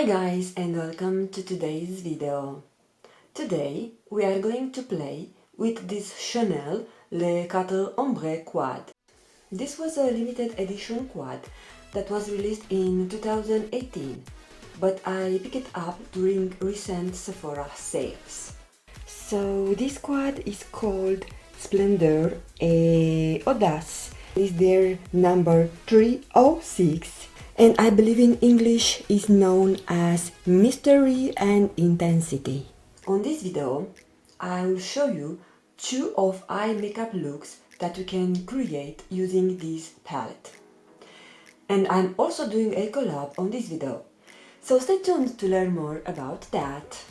Hi guys and welcome to today's video. Today we are going to play with this Chanel Le 4 Ombre quad. This was a limited edition quad that was released in 2018, but I picked it up during recent Sephora sales. So this quad is called Splendeur Et Audace. It's their number 306. And I believe in English is known as Mystery and Intensity. On this video, I will show you two of eye makeup looks that you can create using this palette. And I'm also doing a collab on this video, so stay tuned to learn more about that.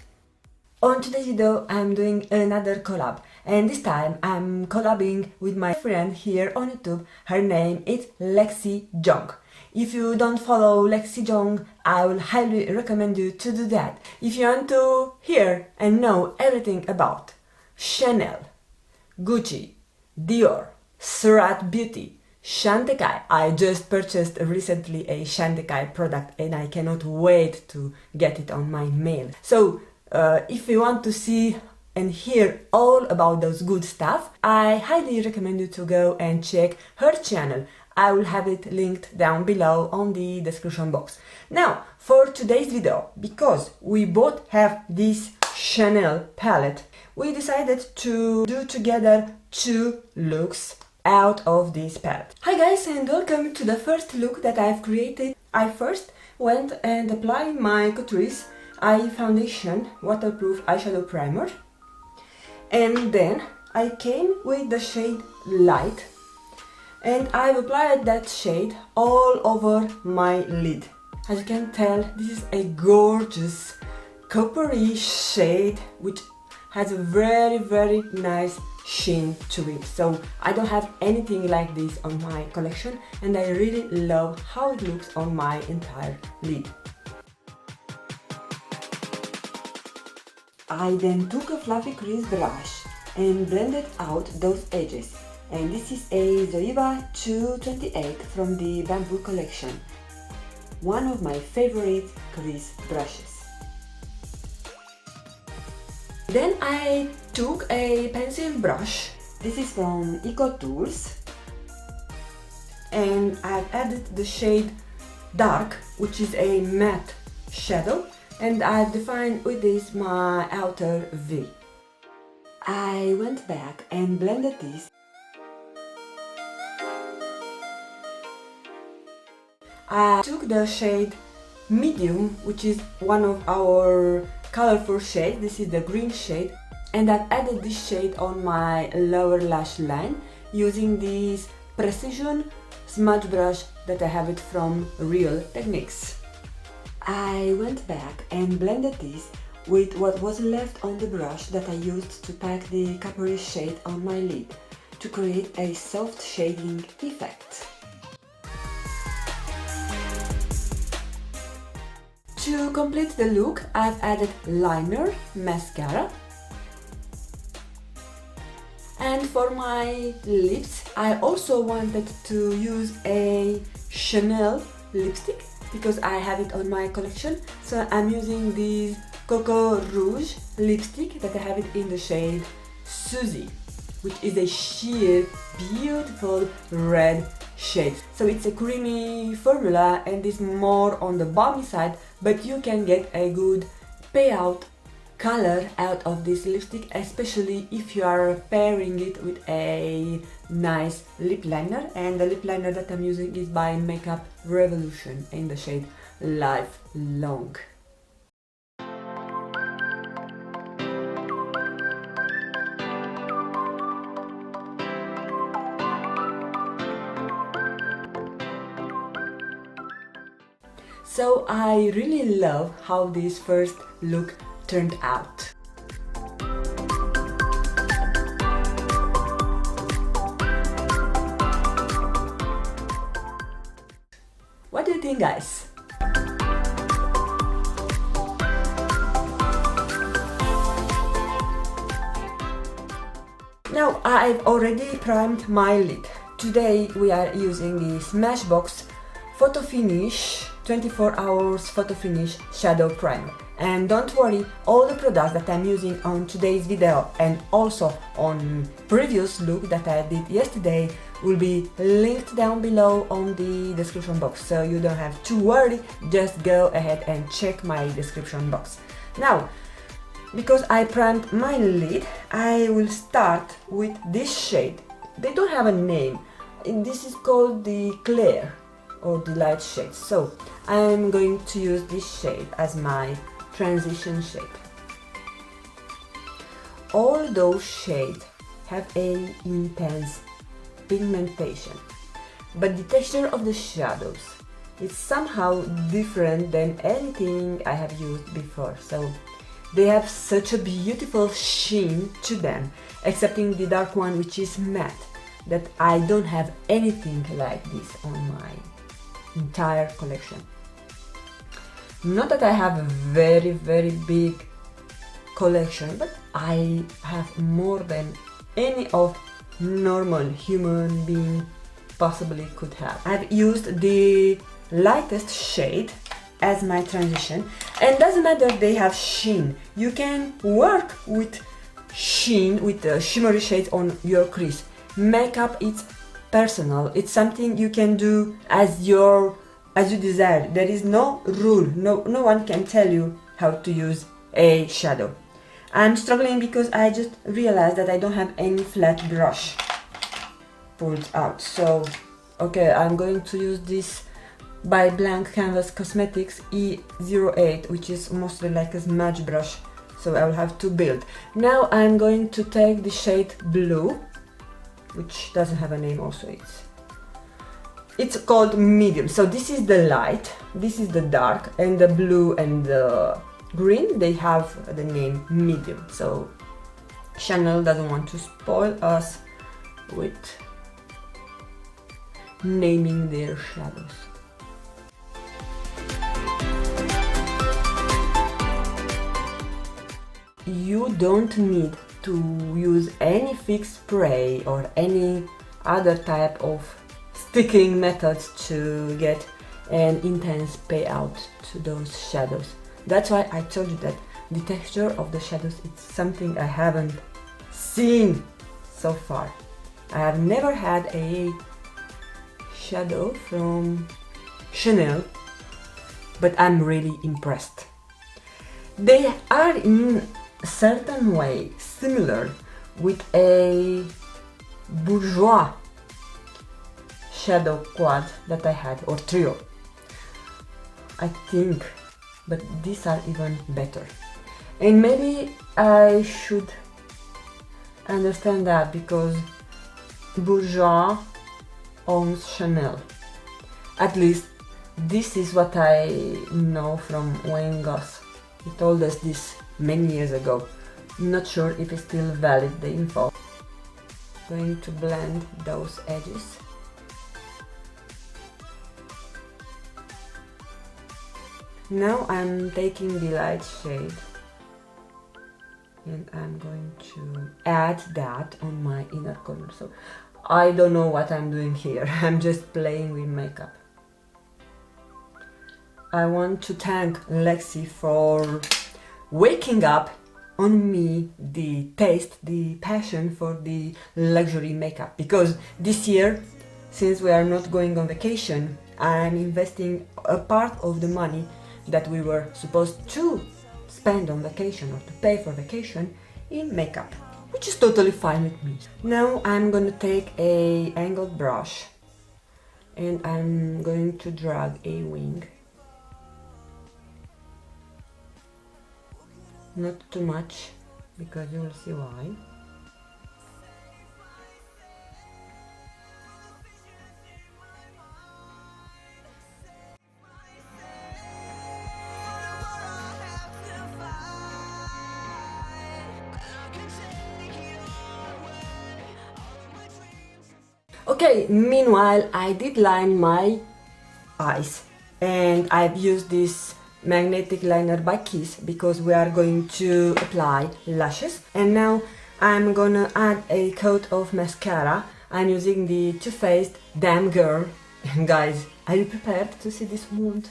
On today's video, I'm doing another collab, and this time I'm collabing with my friend here on YouTube. Her name is Lexi Jong. If you don't follow Lexi Jong, I will highly recommend you to do that. If you want to hear and know everything about Chanel, Gucci, Dior, Surat Beauty, Chantecaille. I just purchased recently a Chantecaille product and I cannot wait to get it on my mail. So if you want to see and hear all about those good stuff, I highly recommend you to go and check her channel. I will have it linked down below on the description box. Now, for today's video, because we both have this Chanel palette, we decided to do together two looks out of this palette. Hi guys and welcome to the first look that I've created. I first went and applied my Catrice Eye Foundation Waterproof Eyeshadow Primer. And then I came with the shade Light. And I've applied that shade all over my lid. As you can tell, this is a gorgeous coppery shade which has a very nice sheen to it. So I don't have anything like this on my collection and I really love how it looks on my entire lid. I then took a fluffy crease brush and blended out those edges. And this is a Zoeva 228 from the Bamboo collection, one of my favorite crease brushes. Then I took a pencil brush, this is from Eyeko Tools, and I've added the shade Dark, which is a matte shadow, and I've defined with this my outer V. I went back and blended this. I took the shade Medium, which is one of our colorful shades. This is the green shade, and I've added this shade on my lower lash line using this precision smudge brush that I have it from Real Techniques. I went back and blended this with what was left on the brush that I used to pack the coppery shade on my lid to create a soft shading effect. To complete the look, I've added liner, mascara, and for my lips, I also wanted to use a Chanel lipstick because I have it on my collection. So I'm using this Coco Rouge lipstick that I have it in the shade Suzy, which is a sheer beautiful red shade. So it's a creamy formula and is more on the balmy side, but you can get a good payout color out of this lipstick, especially if you are pairing it with a nice lip liner. And the lip liner that I'm using is by Makeup Revolution in the shade Lifelong. So I really love how this first look turned out. What do you think, guys? Now I've already primed my lid. Today we are using the Smashbox Photo Finish 24 hours photo finish shadow primer. And don't worry, all the products that I'm using on today's video and also on previous look that I did yesterday will be linked down below on the description box, so you don't have to worry, just go ahead and check my description box. Now, because I primed my lid, I will start with this shade. They don't have a name. This is called the Clair or the light shade. So I'm going to use this shade as my transition shade. All those shades have a intense pigmentation, but the texture of the shadows is somehow different than anything I have used before. So they have such a beautiful sheen to them, excepting the dark one, which is matte, that I don't have anything like this on my entire collection. Not that I have a very big collection, but I have more than any of normal human being possibly could have. I've used the lightest shade as my transition, and doesn't matter they have sheen. You can work with sheen, with shimmery shades on your crease. Makeup is personal. It's something you can do as you desire. There is no rule. No one can tell you how to use a shadow. I'm struggling because I just realized that I don't have any flat brush pulled out. So, okay, I'm going to use this by Blank Canvas Cosmetics E08, which is mostly like a smudge brush. So I will have to build. Now I'm going to take the shade Blue, which doesn't have a name also. It's called Medium. So this is the light, this is the dark, and the blue and the green, they have the name Medium. So Chanel doesn't want to spoil us with naming their shadows. You don't need to use any fixed spray or any other type of sticking methods to get an intense payout to those shadows. That's why I told you that the texture of the shadows is something I haven't seen so far. I have never had a shadow from Chanel, but I'm really impressed. They are in a certain way similar with a bourgeois shadow quad that I had, or trio, I think, but these are even better. And maybe I should understand that because bourgeois owns Chanel. At least this is what I know from Wayne Goss. He told us this many years ago. Not sure if it's still valid, the info. Going to blend those edges. Now I'm taking the light shade and I'm going to add that on my inner corner. So I don't know what I'm doing here. I'm just playing with makeup. I want to thank Lexi for waking up on me the taste, the passion for the luxury makeup, because this year, since we are not going on vacation, I'm investing a part of the money that we were supposed to spend on vacation or to pay for vacation in makeup, which is totally fine with me. Now I'm gonna take a angled brush and I'm going to drag a wing. Not too much, because you will see why. Okay, meanwhile I did line my eyes and I've used this magnetic liner by Kiss because we are going to apply lashes. And now I'm gonna add a coat of mascara. I'm using the Too Faced Damn Girl. And guys, are you prepared to see this wand?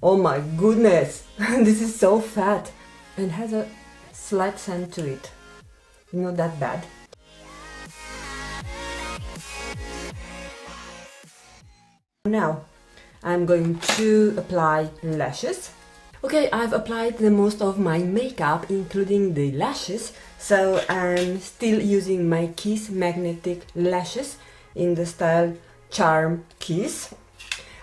Oh my goodness, this is so fat and has a slight scent to it. Not that bad. Now I'm going to apply lashes. Okay, I've applied the most of my makeup, including the lashes, so I'm still using my Kiss magnetic lashes in the style Charm Kiss.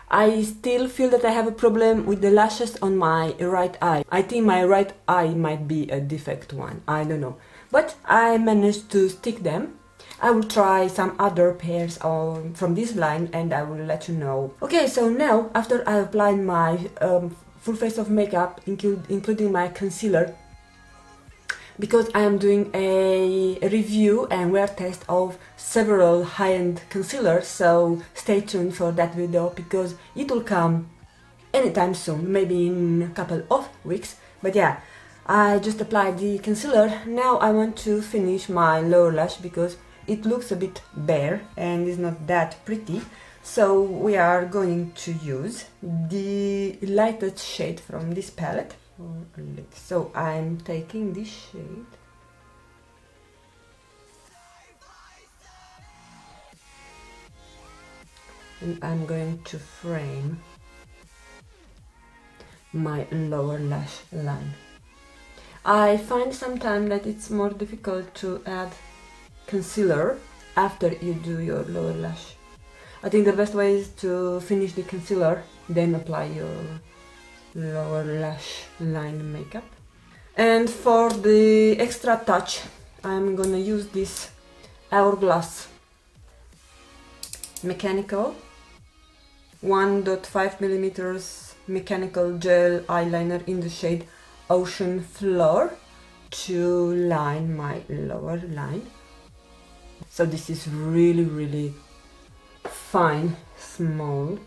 I still feel that I have a problem with the lashes on my right eye. I think my right eye might be a defect one, I don't know. But I managed to stick them. I will try some other pairs from this line and I will let you know. Okay, so now after I applied my full face of makeup, including my concealer, because I am doing a review and wear test of several high-end concealers, so stay tuned for that video because it will come anytime soon, maybe in a couple of weeks. But yeah, I just applied the concealer. Now I want to finish my lower lash because it looks a bit bare and is not that pretty. So we are going to use the lightest shade from this palette. So I'm taking this shade and I'm going to frame my lower lash line. I find sometimes that it's more difficult to add concealer after you do your lower lash. I think the best way is to finish the concealer, then apply your lower lash line makeup. And for the extra touch, I'm gonna use this Hourglass mechanical 1.5 millimeters mechanical gel eyeliner in the shade Ocean Floor to line my lower line. So this is really fine, small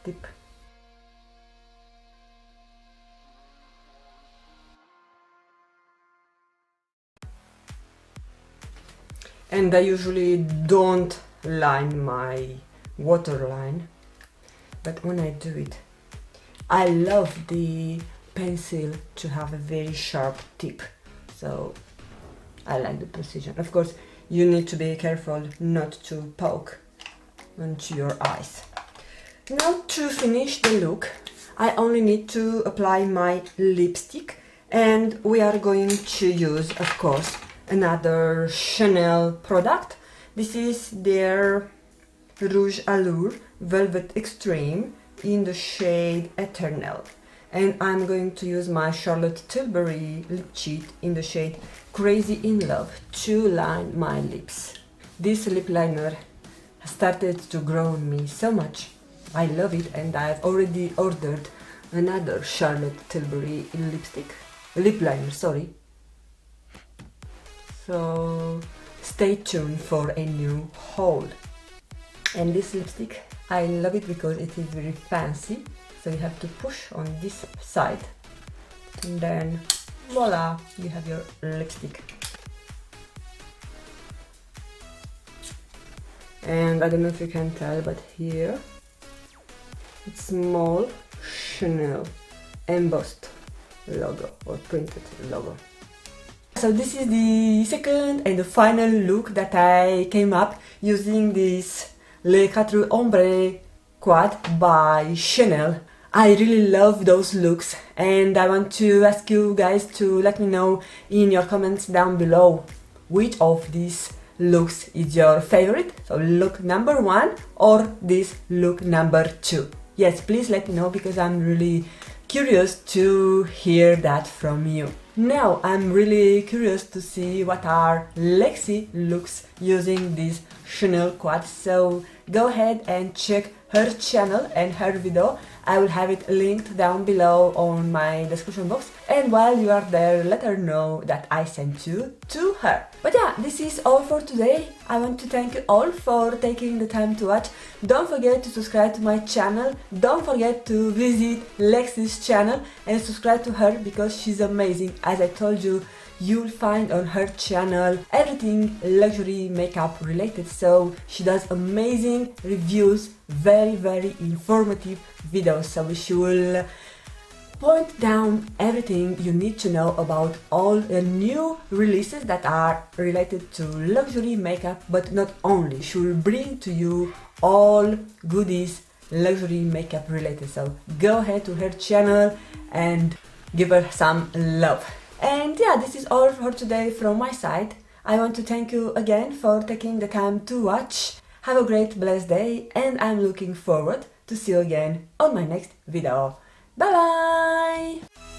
tip. And I usually don't line my waterline, but when I do it, I love the pencil to have a very sharp tip, so I like the precision. Of course, you need to be careful not to poke onto your eyes. Now to finish the look, I only need to apply my lipstick, and we are going to use, of course, another Chanel product. This is their Rouge Allure Velvet Extreme in the shade Eternal. And I'm going to use my Charlotte Tilbury lip cheat in the shade Crazy in Love to line my lips. This lip liner has started to grow on me so much. I love it, and I've already ordered another Charlotte Tilbury lip liner, sorry. So stay tuned for a new haul. And this lipstick, I love it because it is very fancy. So you have to push on this side and then voila, you have your lipstick. And I don't know if you can tell, but here it's small Chanel embossed logo or printed logo. So this is the second and the final look that I came up using this Le 4 Ombre Quad by Chanel. I really love those looks, and I want to ask you guys to let me know in your comments down below which of these looks is your favorite. So look number 1 or this look number 2. Yes, please let me know because I'm really curious to hear that from you. Now I'm really curious to see what are Lexi looks using this Chanel quad, so go ahead and check her channel and her video. I will have it linked down below on my description box, and while you are there, let her know that I sent you to her. But yeah, this is all for today. I want to thank you all for taking the time to watch. Don't forget to subscribe to my channel. Don't forget to visit Lexi's channel and subscribe to her because she's amazing. As I told you, you'll find on her channel everything luxury makeup related, so she does amazing reviews, very informative videos. So wish you will point down everything you need to know about all the new releases that are related to luxury makeup, but not only. She will bring to you all goodies luxury makeup related, so go ahead to her channel and give her some love. And yeah, this is all for today from my side. I want to thank you again for taking the time to watch. Have a great blessed day, and I'm looking forward to see you again on my next video. Bye bye!